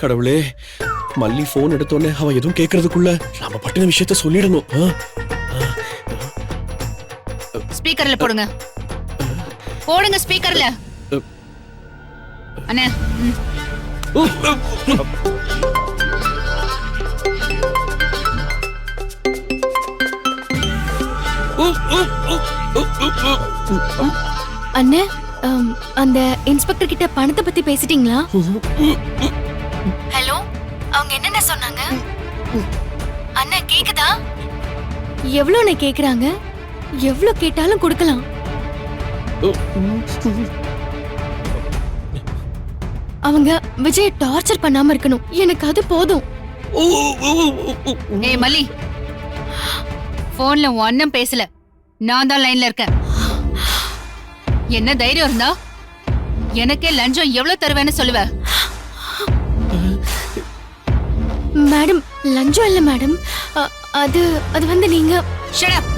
கடவுளே, மல்லி போன் எடுத்தோடனே அவன் எதுவும் கேட்கறதுக்குள்ள நாம பட்டின விஷயத்த சொல்லிடணும். ஸ்பீக்கர்ல போடுங்க, போடுங்க ஸ்பீக்கர்ல. அண்ணே அண்ணே, அந்த இன்ஸ்பெக்டர் கிட்ட பணத்தை பத்தி பேசிட்டீங்களா? ஹலோ, அவங்க என்னென்ன சொன்னாங்க? அண்ணா கேக்குதா? எவ்வளவுன்னு கேக்குறாங்க? எவ்வளவு கேட்டாலும் கொடுக்கலாம். அவங்க விஜய் டார்ச்சர் பண்ணாம இருக்கணும், எனக்கு அது போதும். ஏய் மல்லி, போன்ல ஒன்னும் பேசல, நான் தான் லைன்ல இருக்கேன். என்ன தைரியம் இருந்தா எனக்கே லஞ்சம் எவ்வளவு தருவேன்னு சொல்லுவ? மேடம், லஞ்சம் இல்ல மேடம், அது வந்து நீங்க ஷட் அப்.